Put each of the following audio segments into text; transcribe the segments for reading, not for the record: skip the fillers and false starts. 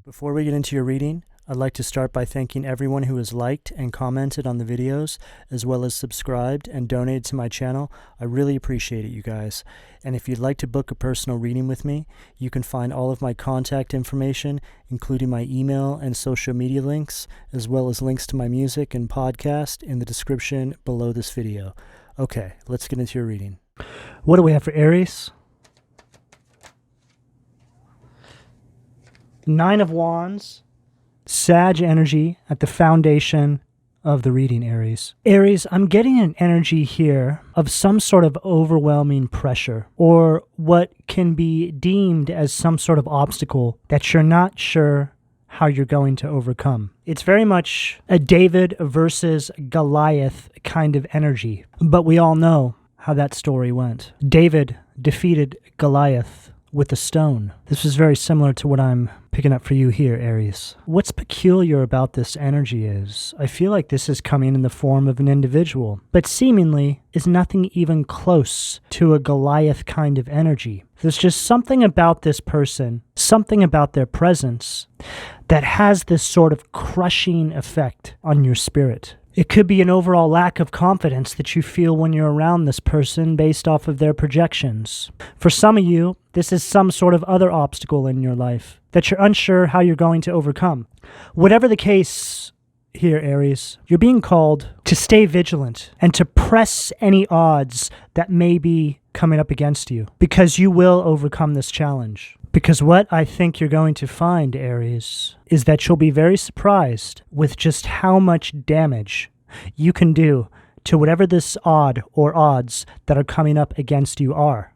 Before we get into your reading, I'd like to start by thanking everyone who has liked and commented on the videos, as well as subscribed and donated to my channel. I really appreciate it, you guys. And if you'd like to book a personal reading with me, you can find all of my contact information, including my email and social media links, as well as links to my music and podcast in the description below this video. Okay, let's get into your reading. What do we have for Aries? Nine of Wands, Sag energy at the foundation of the reading, Aries. Aries, I'm getting an energy here of some sort of overwhelming pressure, or what can be deemed as some sort of obstacle that you're not sure how you're going to overcome. It's very much a David versus Goliath kind of energy, but we all know how that story went. David defeated Goliath with a stone. This is very similar to what I'm picking up for you here, Aries. What's peculiar about this energy is, I feel like this is coming in the form of an individual, but seemingly is nothing even close to a Goliath kind of energy. There's just something about this person, something about their presence, that has this sort of crushing effect on your spirit. It could be an overall lack of confidence that you feel when you're around this person based off of their projections. For some of you, this is some sort of other obstacle in your life that you're unsure how you're going to overcome. Whatever the case here, Aries, you're being called to stay vigilant and to press any odds that may be coming up against you, because you will overcome this challenge. Because what I think you're going to find, Aries, is that you'll be very surprised with just how much damage you can do to whatever this odd or odds that are coming up against you are.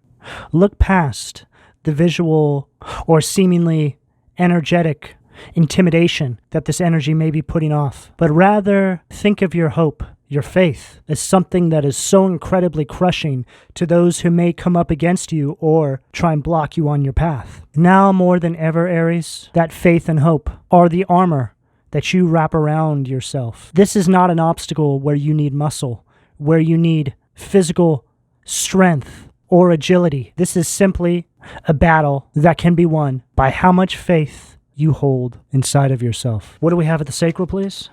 Look past the visual or seemingly energetic intimidation that this energy may be putting off, but rather think of your hope, your faith, as something that is so incredibly crushing to those who may come up against you or try and block you on your path. Now more than ever, Aries, that faith and hope are the armor that you wrap around yourself. This is not an obstacle where you need muscle, where you need physical strength or agility. This is simply a battle that can be won by how much faith you hold inside of yourself. What do we have at the sacral, please?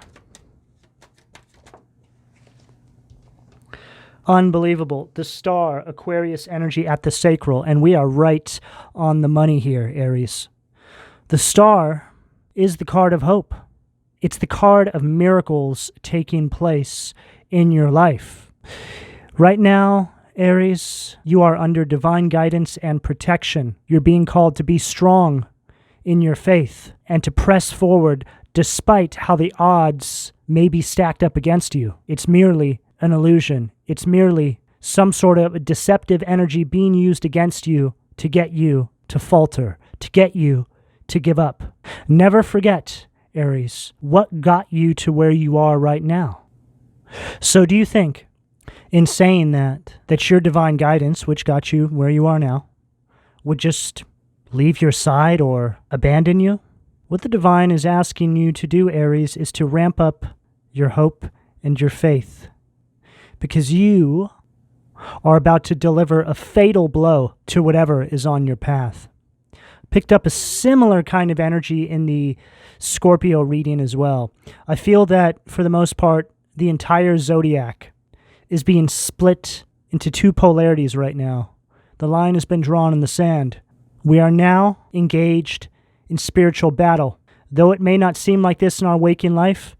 Unbelievable. The star, Aquarius energy at the sacral, and we are right on the money here, Aries. The star is the card of hope. It's the card of miracles taking place in your life. Right now, Aries, you are under divine guidance and protection. You're being called to be strong in your faith and to press forward despite how the odds may be stacked up against you. It's merely an illusion. It's merely some sort of deceptive energy being used against you to get you to falter, to get you to give up. Never forget, Aries, what got you to where you are right now. So do you think, in saying that your divine guidance, which got you where you are now, would just leave your side or abandon you? What the divine is asking you to do, Aries, is to ramp up your hope and your faith, because you are about to deliver a fatal blow to whatever is on your path. Picked up a similar kind of energy in the Scorpio reading as well. I feel that, for the most part, the entire zodiac is being split into two polarities right now. The line has been drawn in the sand. We are now engaged in spiritual battle. Though it may not seem like this in our waking life,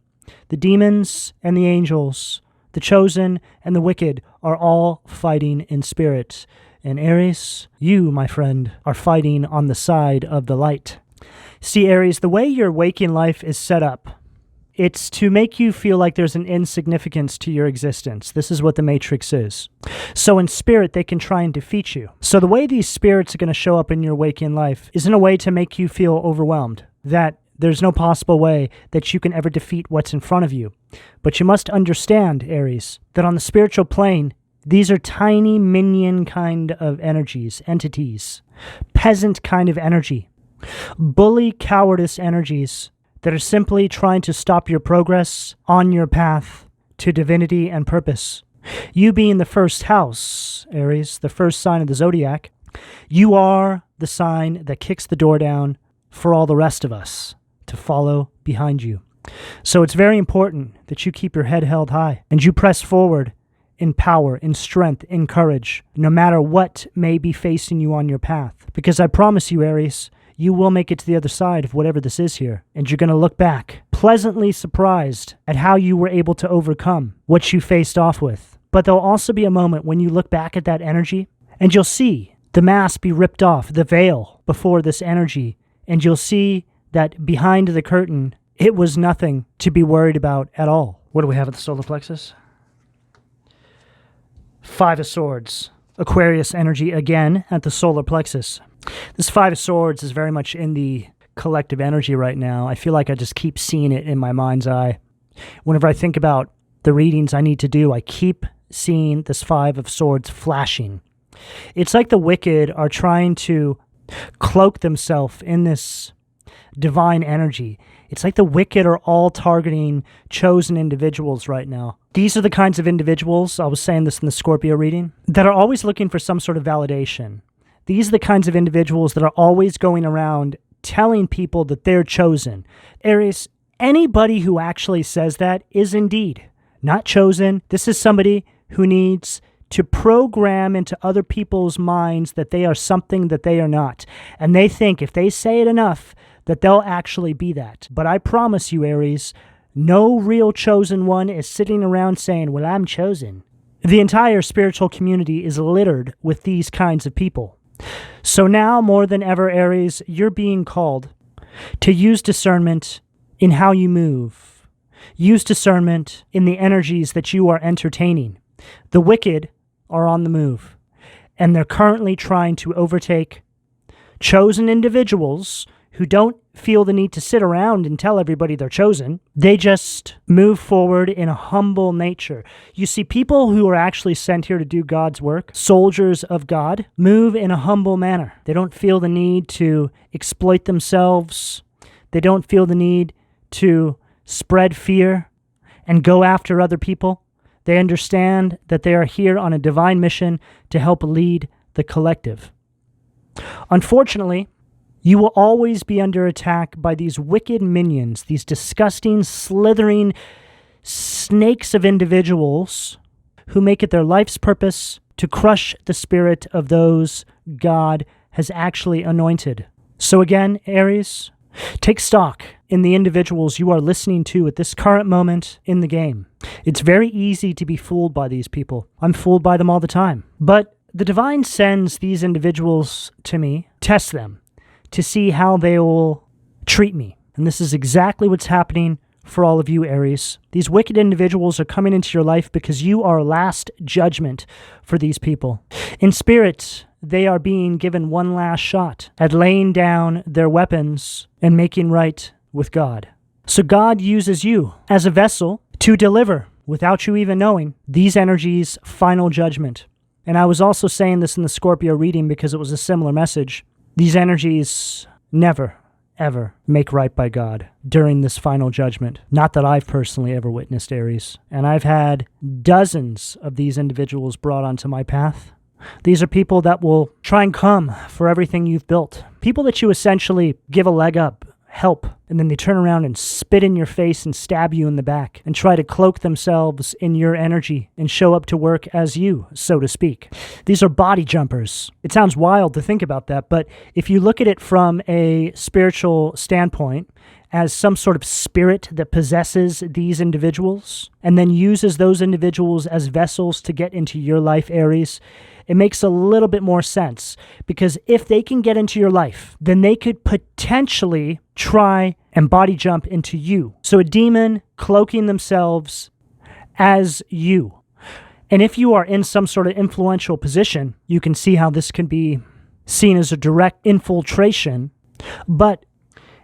the demons and the angels, the chosen and the wicked, are all fighting in spirit. And Aries, you, my friend, are fighting on the side of the light. See, Aries, the way your waking life is set up, it's to make you feel like there's an insignificance to your existence. This is what the Matrix is. So in spirit, they can try and defeat you. So the way these spirits are going to show up in your waking life is in a way to make you feel overwhelmed, that there's no possible way that you can ever defeat what's in front of you. But you must understand, Aries, that on the spiritual plane, these are tiny minion kind of energies, entities, peasant kind of energy, bully cowardice energies that are simply trying to stop your progress on your path to divinity and purpose. You being the first house, Aries, the first sign of the zodiac, you are the sign that kicks the door down for all the rest of us. to follow behind you. So it's very important that you keep your head held high and you press forward in power, in strength, in courage, no matter what may be facing you on your path. Because I promise you, Aries, you will make it to the other side of whatever this is here. And you're going to look back pleasantly surprised at how you were able to overcome what you faced off with. But there'll also be a moment when you look back at that energy and you'll see the mask be ripped off, the veil before this energy. And you'll see that behind the curtain, it was nothing to be worried about at all. What do we have at the solar plexus? Five of Swords. Aquarius energy again at the solar plexus. This Five of Swords is very much in the collective energy right now. I feel like I just keep seeing it in my mind's eye. Whenever I think about the readings I need to do, I keep seeing this Five of Swords flashing. It's like the wicked are trying to cloak themselves in this divine energy. It's like the wicked are all targeting chosen individuals right now. These are the kinds of individuals, I was saying this in the Scorpio reading, that are always looking for some sort of validation. These are the kinds of individuals that are always going around telling people that they're chosen. Aries, anybody who actually says that is indeed not chosen. This is somebody who needs to program into other people's minds that they are something that they are not. And they think if they say it enough, that they'll actually be that. But I promise you, Aries, no real chosen one is sitting around saying, well, I'm chosen. The entire spiritual community is littered with these kinds of people. So now, more than ever, Aries, you're being called to use discernment in how you move. Use discernment in the energies that you are entertaining. The wicked are on the move, and they're currently trying to overtake chosen individuals who don't feel the need to sit around and tell everybody they're chosen. They just move forward in a humble nature. You see, people who are actually sent here to do God's work, soldiers of God, move in a humble manner. They don't feel the need to exploit themselves. They don't feel the need to spread fear and go after other people. They understand that they are here on a divine mission to help lead the collective. Unfortunately, you will always be under attack by these wicked minions, these disgusting, slithering snakes of individuals who make it their life's purpose to crush the spirit of those God has actually anointed. So again, Aries, take stock in the individuals you are listening to at this current moment in the game. It's very easy to be fooled by these people. I'm fooled by them all the time. But the divine sends these individuals to me, test them, to see how they will treat me. And this is exactly what's happening for all of you, Aries. These wicked individuals are coming into your life because you are last judgment for these people. In spirit, they are being given one last shot at laying down their weapons and making right with God. So God uses you as a vessel to deliver, without you even knowing, these energies' final judgment. And I was also saying this in the Scorpio reading because it was a similar message. These energies never, ever make right by God during this final judgment. Not that I've personally ever witnessed, Aries. And I've had dozens of these individuals brought onto my path. These are people that will try and come for everything you've built. People that you essentially give a leg up, help, and then they turn around and spit in your face and stab you in the back and try to cloak themselves in your energy and show up to work as you, so to speak. These are body jumpers. It sounds wild to think about that, but if you look at it from a spiritual standpoint, as some sort of spirit that possesses these individuals and then uses those individuals as vessels to get into your life, Aries, it makes a little bit more sense, because if they can get into your life, then they could potentially try and body jump into you. So a demon cloaking themselves as you. And if you are in some sort of influential position, you can see how this can be seen as a direct infiltration. But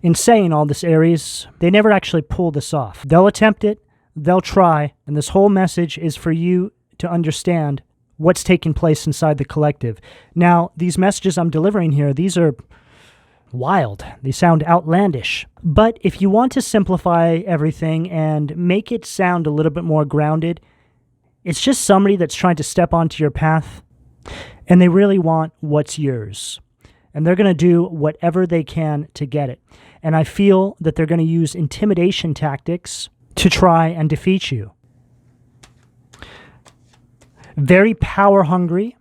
in saying all this, Aries, they never actually pull this off. They'll attempt it, they'll try, and this whole message is for you to understand what's taking place inside the collective. Now, these messages I'm delivering here, these are wild. They sound outlandish. But if you want to simplify everything and make it sound a little bit more grounded, it's just somebody that's trying to step onto your path, and they really want what's yours. and they're going to do whatever they can to get it. And I feel that they're going to use intimidation tactics to try and defeat you. Very power hungry,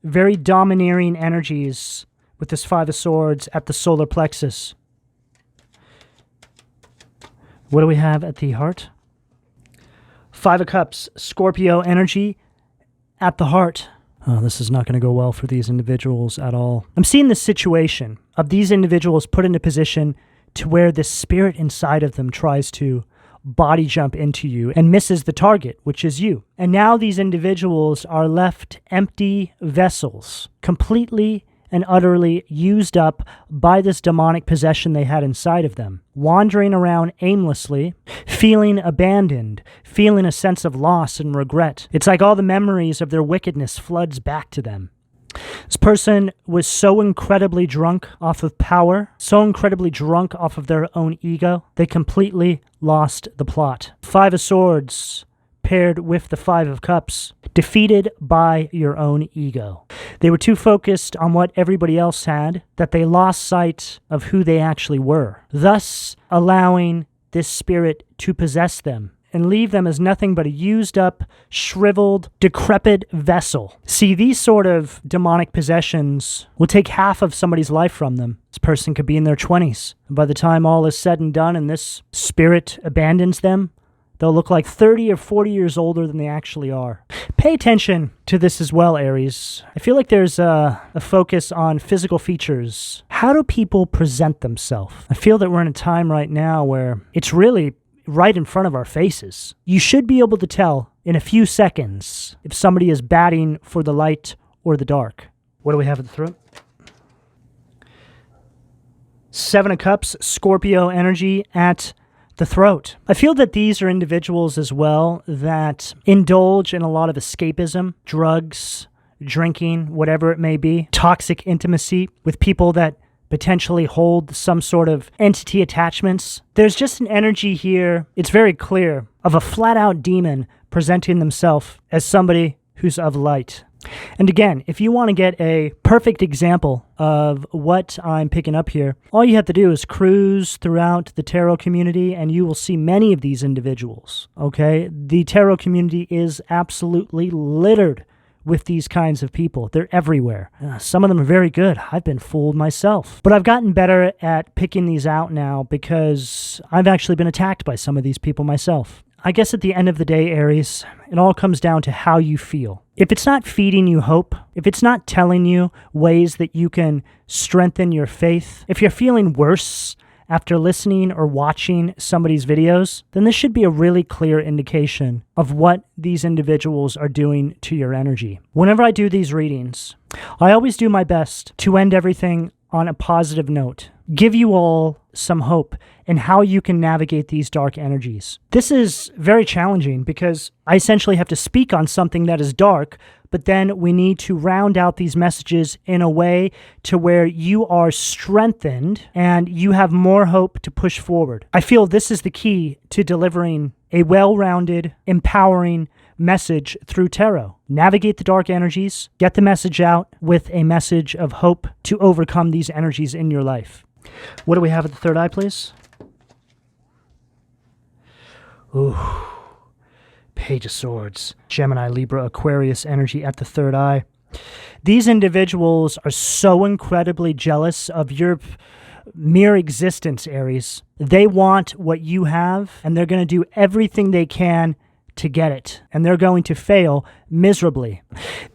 very domineering energies with this Five of Swords at the solar plexus. What do we have at the heart? Five of Cups, Scorpio energy at the heart. Oh, this is not going to go well for these individuals at all. I'm seeing this situation of these individuals put in a position to where the spirit inside of them tries to body jump into you and misses the target, which is you. And now these individuals are left empty vessels, completely and utterly used up by this demonic possession they had inside of them, wandering around aimlessly, feeling abandoned, feeling a sense of loss and regret. It's like all the memories of their wickedness floods back to them. This person was so incredibly drunk off of power, so incredibly drunk off of their own ego, they completely lost the plot. Five of Swords paired with the Five of Cups, defeated by your own ego. They were too focused on what everybody else had that they lost sight of who they actually were, thus allowing this spirit to possess them and leave them as nothing but a used up, shriveled, decrepit vessel. See, these sort of demonic possessions will take half of somebody's life from them. This person could be in their 20s. And by the time all is said and done and this spirit abandons them, they'll look like 30 or 40 years older than they actually are. Pay attention to this as well, Aries. I feel like there's a focus on physical features. How do people present themselves? I feel that we're in a time right now where it's really right in front of our faces. You should be able to tell in a few seconds if somebody is batting for the light or the dark. What do we have at the throat? Seven of Cups, Scorpio energy at the throat. I feel that these are individuals as well that indulge in a lot of escapism, drugs, drinking, whatever it may be, toxic intimacy with people that potentially hold some sort of entity attachments. There's just an energy here, it's very clear, of a flat-out demon presenting themselves as somebody who's of light. And again, if you want to get a perfect example of what I'm picking up here, all you have to do is cruise throughout the tarot community and you will see many of these individuals, okay? The tarot community is absolutely littered with these kinds of people. They're everywhere. Some of them are very good. I've been fooled myself. But I've gotten better at picking these out now because I've actually been attacked by some of these people myself. I guess at the end of the day, Aries, it all comes down to how you feel. If it's not feeding you hope, if it's not telling you ways that you can strengthen your faith, if you're feeling worse after listening or watching somebody's videos, then this should be a really clear indication of what these individuals are doing to your energy. Whenever I do these readings, I always do my best to end everything on a positive note, give you all some hope in how you can navigate these dark energies. This is very challenging because I essentially have to speak on something that is dark, but then we need to round out these messages in a way to where you are strengthened and you have more hope to push forward. I feel this is the key to delivering a well-rounded, empowering message through tarot. Navigate the dark energies, get the message out with a message of hope to overcome these energies in your life. What do we have at the third eye, please? Ooh. Page of Swords. Gemini, Libra, Aquarius energy at the third eye. These individuals are so incredibly jealous of your mere existence, Aries. They want what you have, and they're going to do everything they can to get it, and they're going to fail miserably.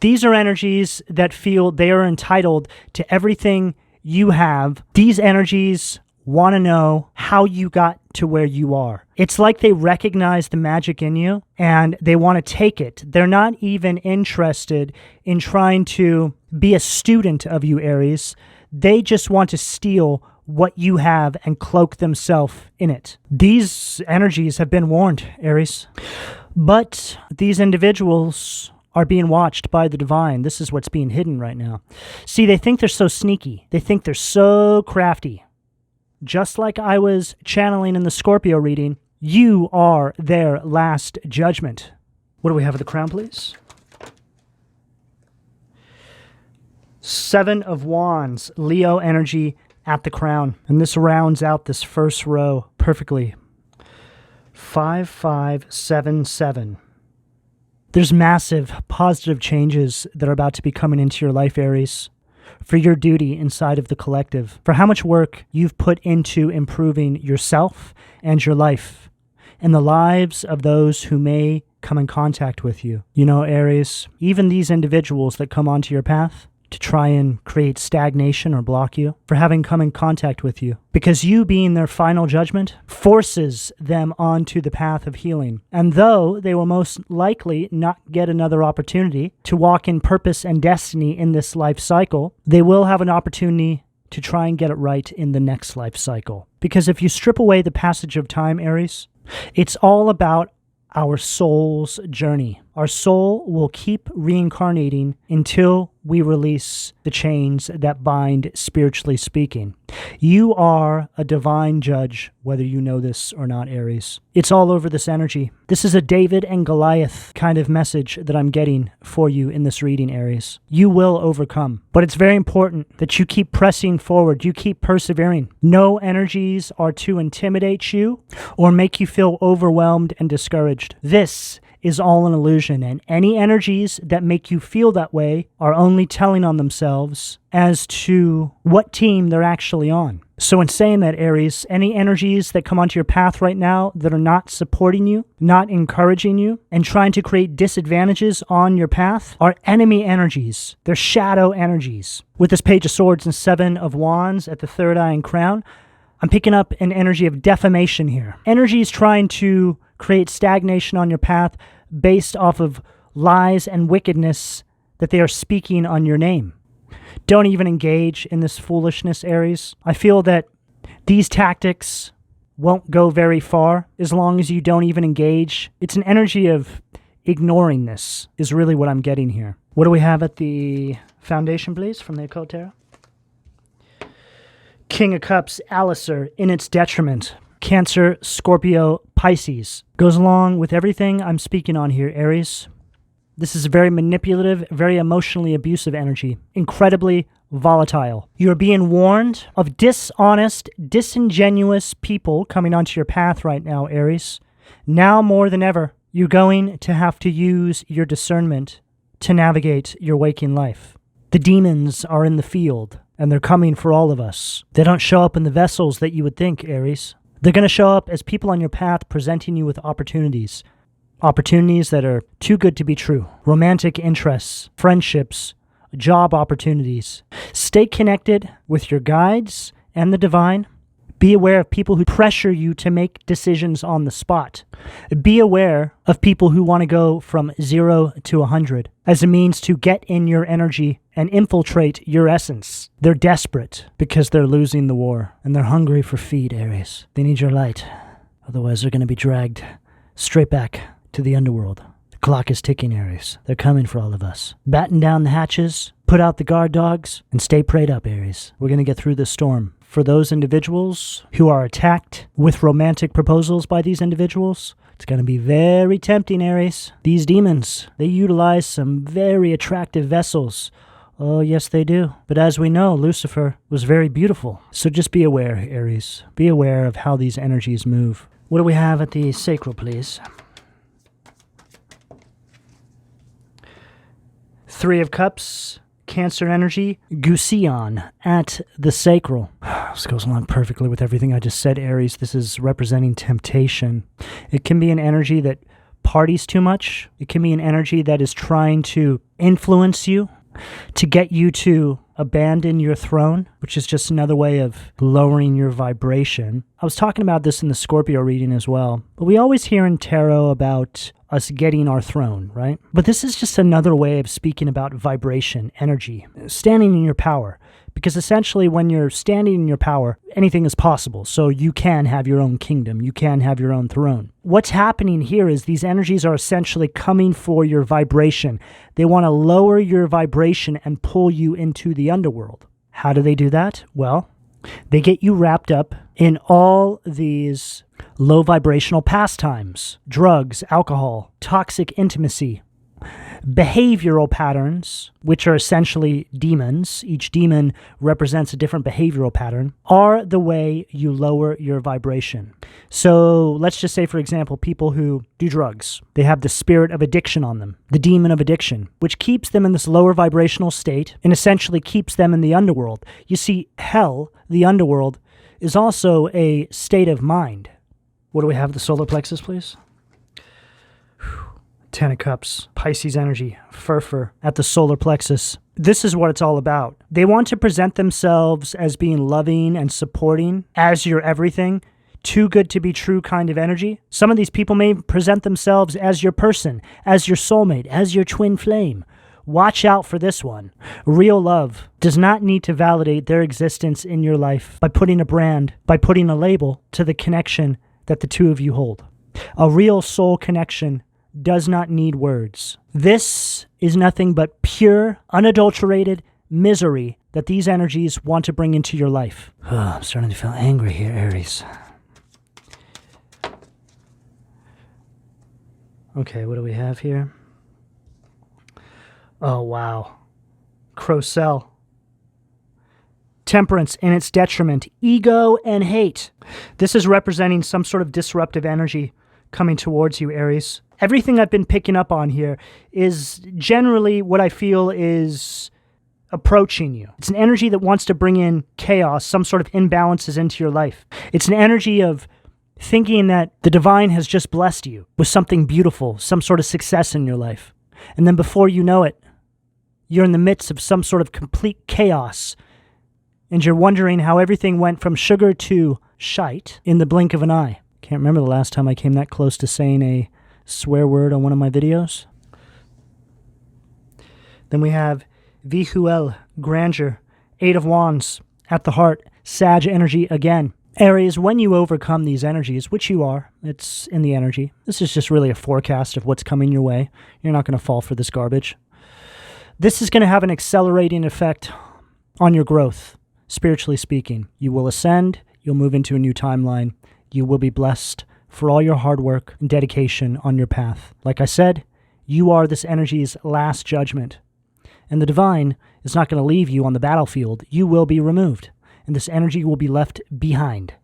These are energies that feel they are entitled to everything you have. These energies want to know how you got to where you are. It's like they recognize the magic in you and they want to take it. They're not even interested in trying to be a student of you, Aries. They just want to steal what you have and cloak themselves in it. These energies have been warned, Aries. But these individuals are being watched by the divine. This is what's being hidden right now. See, they think they're so sneaky. They think they're so crafty. Just like I was channeling in the Scorpio reading, you are their last judgment. What do we have at the crown, please? Seven of Wands, Leo energy at the crown. And this rounds out this first row perfectly. 5, 5, 7, 7. There's massive positive changes that are about to be coming into your life, Aries, for your duty inside of the collective, for how much work you've put into improving yourself and your life and the lives of those who may come in contact with you. You know, Aries, even these individuals that come onto your path to try and create stagnation or block you, for having come in contact with you, because you being their final judgment forces them onto the path of healing. And though they will most likely not get another opportunity to walk in purpose and destiny in this life cycle, they will have an opportunity to try and get it right in the next life cycle. Because if you strip away the passage of time, Aries, it's all about our soul's journey. Our soul will keep reincarnating until we release the chains that bind, spiritually speaking. You are a divine judge, whether you know this or not, Aries. It's all over this energy. This is a David and Goliath kind of message that I'm getting for you in this reading, Aries. You will overcome, but it's very important that you keep pressing forward. You keep persevering. No energies are to intimidate you or make you feel overwhelmed and discouraged. This is all an illusion, and any energies that make you feel that way are only telling on themselves as to what team they're actually on. So in saying that, Aries, any energies that come onto your path right now that are not supporting you, not encouraging you, and trying to create disadvantages on your path are enemy energies. They're shadow energies. With this Page of Swords and Seven of Wands at the third eye and crown, I'm picking up an energy of defamation here. Energies trying to create stagnation on your path based off of lies and wickedness that they are speaking on your name. Don't even engage in this foolishness, Aries. I feel that these tactics won't go very far as long as you don't even engage. It's an energy of ignoring this is really what I'm getting here. What do we have at the foundation, please, from the Occult Tarot? King of Cups, Alistair, in its detriment. Cancer, Scorpio, Pisces. Goes along with everything I'm speaking on here, Aries. This is a very manipulative, very emotionally abusive energy. Incredibly volatile. You're being warned of dishonest, disingenuous people coming onto your path right now, Aries. Now more than ever, you're going to have to use your discernment to navigate your waking life. The demons are in the field, and they're coming for all of us. They don't show up in the vessels that you would think, Aries. They're going to show up as people on your path presenting you with opportunities. Opportunities that are too good to be true. Romantic interests, friendships, job opportunities. Stay connected with your guides and the divine. Be aware of people who pressure you to make decisions on the spot. Be aware of people who want to go from 0 to 100 as a means to get in your energy and infiltrate your essence. They're desperate because they're losing the war, and they're hungry for feed, Aries. They need your light. Otherwise, they're going to be dragged straight back to the underworld. The clock is ticking, Aries. They're coming for all of us. Batten down the hatches, put out the guard dogs, and stay prayed up, Aries. We're going to get through this storm. For those individuals who are attacked with romantic proposals by these individuals, it's going to be very tempting, Aries. These demons, they utilize some very attractive vessels. Oh, yes, they do. But as we know, Lucifer was very beautiful. So just be aware, Aries. Be aware of how these energies move. What do we have at the sacral, please? Three of Cups, Cancer energy, Gusion at the sacral. This goes along perfectly with everything I just said, Aries. This is representing temptation. It can be an energy that parties too much. It can be an energy that is trying to influence you, to get you to abandon your throne, which is just another way of lowering your vibration. I was talking about this in the Scorpio reading as well. But we always hear in tarot about us getting our throne, right? But this is just another way of speaking about vibration, energy, standing in your power. Because essentially when you're standing in your power, anything is possible. So you can have your own kingdom. You can have your own throne. What's happening here is these energies are essentially coming for your vibration. They want to lower your vibration and pull you into the underworld. How do they do that? Well, they get you wrapped up in all these low vibrational pastimes, drugs, alcohol, toxic intimacy. Behavioral patterns, which are essentially demons, each demon represents a different behavioral pattern, are the way you lower your vibration. So let's just say, for example, people who do drugs, they have the spirit of addiction on them, the demon of addiction, which keeps them in this lower vibrational state and essentially keeps them in the underworld. You see, hell, the underworld, is also a state of mind. What do we have at the solar plexus, please? Ten of Cups, Pisces energy, fur at the solar plexus. This is what it's all about. They want to present themselves as being loving and supporting, as your everything, too good to be true kind of energy. Some of these people may present themselves as your person, as your soulmate, as your twin flame. Watch out for this one. Real love does not need to validate their existence in your life by putting a brand, by putting a label to the connection that the two of you hold. A real soul connection does not need words. This is nothing but pure, unadulterated misery that these energies want to bring into your life. I'm starting to feel angry here, Aries. Okay, what do we have here? Oh, wow. Crocell. Temperance in its detriment. Ego and hate. This is representing some sort of disruptive energy coming towards you, Aries. Everything I've been picking up on here is generally what I feel is approaching you. It's an energy that wants to bring in chaos, some sort of imbalances into your life. It's an energy of thinking that the divine has just blessed you with something beautiful, some sort of success in your life. And then before you know it, you're in the midst of some sort of complete chaos. And you're wondering how everything went from sugar to shite in the blink of an eye. Can't remember the last time I came that close to saying a swear word on one of my videos. Then we have Vihuel, grandeur, Eight of Wands, at the heart, Sag energy again. Aries, when you overcome these energies, which you are, it's in the energy. This is just really a forecast of what's coming your way. You're not going to fall for this garbage. This is going to have an accelerating effect on your growth, spiritually speaking. You will ascend, you'll move into a new timeline, you will be blessed for all your hard work and dedication on your path. Like I said, you are this energy's last judgment. And the divine is not going to leave you on the battlefield. You will be removed, and this energy will be left behind.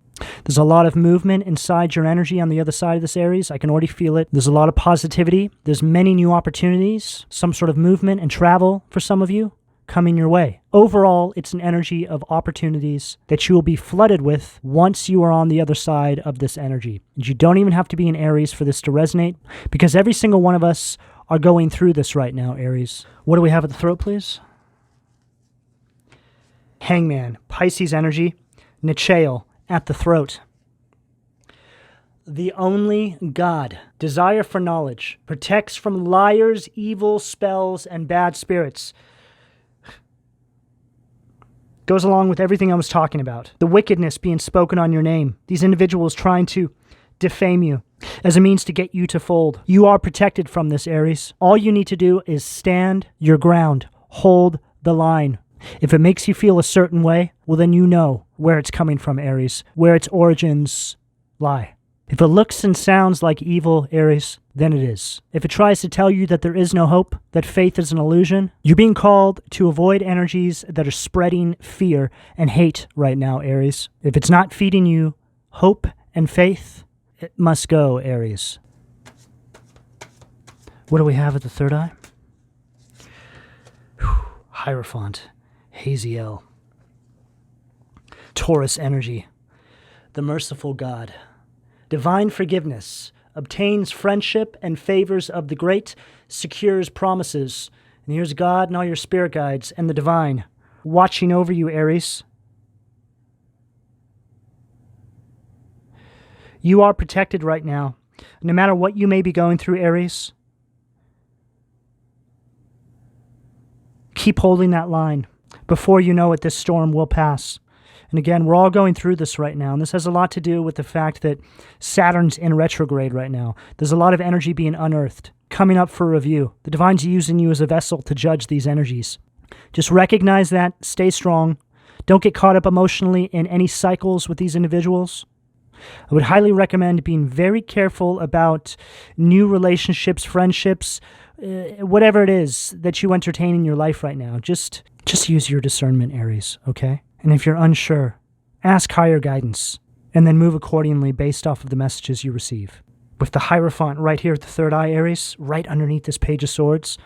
There's a lot of movement inside your energy on the other side of this, Aries. I can already feel it. There's a lot of positivity. There's many new opportunities, some sort of movement and travel for some of you coming your way. Overall, it's an energy of opportunities that you will be flooded with once you are on the other side of this energy. And you don't even have to be an Aries for this to resonate, because every single one of us are going through this right now, Aries. What do we have at the throat, please? Hangman, Pisces energy, Nichael, at the throat. The only God, desire for knowledge, protects from liars, evil spells, and bad spirits. Goes along with everything I was talking about. The wickedness being spoken on your name. These individuals trying to defame you as a means to get you to fold. You are protected from this, Aries. All you need to do is stand your ground. Hold the line. If it makes you feel a certain way, well, then you know where it's coming from, Aries, where its origins lie. If it looks and sounds like evil, Aries, then it is. If it tries to tell you that there is no hope, that faith is an illusion, you're being called to avoid energies that are spreading fear and hate right now, Aries. If it's not feeding you hope and faith, it must go, Aries. What do we have at the third eye? Hierophant, Haziel. Taurus energy, the merciful God. Divine forgiveness, obtains friendship and favors of the great, secures promises. And here's God and all your spirit guides and the divine watching over you, Aries. You are protected right now. No matter what you may be going through, Aries, keep holding that line. Before you know it, this storm will pass. And again, we're all going through this right now, and this has a lot to do with the fact that Saturn's in retrograde right now. There's a lot of energy being unearthed, coming up for review. The divine's using you as a vessel to judge these energies. Just recognize that, stay strong. Don't get caught up emotionally in any cycles with these individuals. I would highly recommend being very careful about new relationships, friendships, whatever it is that you entertain in your life right now, just use your discernment, Aries, okay? And if you're unsure, ask higher guidance, and then move accordingly based off of the messages you receive. With the Hierophant right here at the third eye, Aries, right underneath this Page of Swords,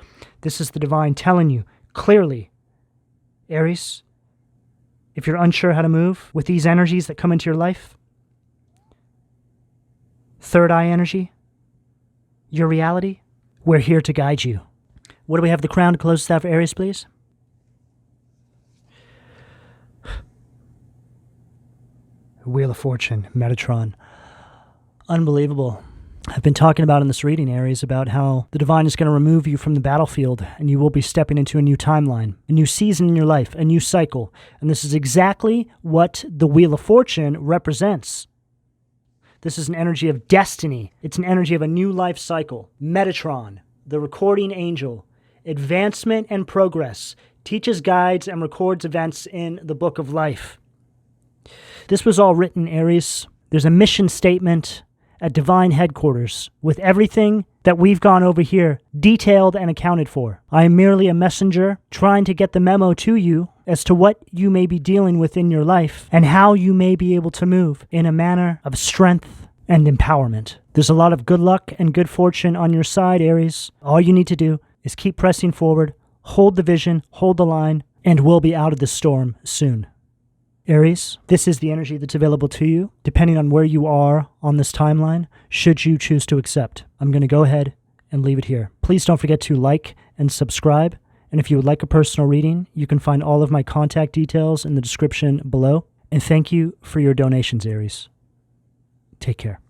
this is the Divine telling you clearly, Aries, if you're unsure how to move with these energies that come into your life, third eye energy, your reality, we're here to guide you. What do we have the crown to close this out for Aries, please? Wheel of Fortune, Metatron. Unbelievable. I've been talking about in this reading, Aries, about how the Divine is going to remove you from the battlefield and you will be stepping into a new timeline, a new season in your life, a new cycle. And this is exactly what the Wheel of Fortune represents. This is an energy of destiny. It's an energy of a new life cycle. Metatron, the recording angel, advancement and progress, teaches, guides, and records events in the book of life. This was all written, Aries. There's a mission statement at Divine Headquarters with everything that we've gone over here detailed and accounted for. I am merely a messenger trying to get the memo to you as to what you may be dealing with in your life and how you may be able to move in a manner of strength and empowerment. There's a lot of good luck and good fortune on your side, Aries. All you need to do is keep pressing forward, hold the vision, hold the line, and we'll be out of the storm soon. Aries, this is the energy that's available to you, depending on where you are on this timeline, should you choose to accept. I'm going to go ahead and leave it here. Please don't forget to like and subscribe, and if you would like a personal reading, you can find all of my contact details in the description below. And thank you for your donations, Aries. Take care.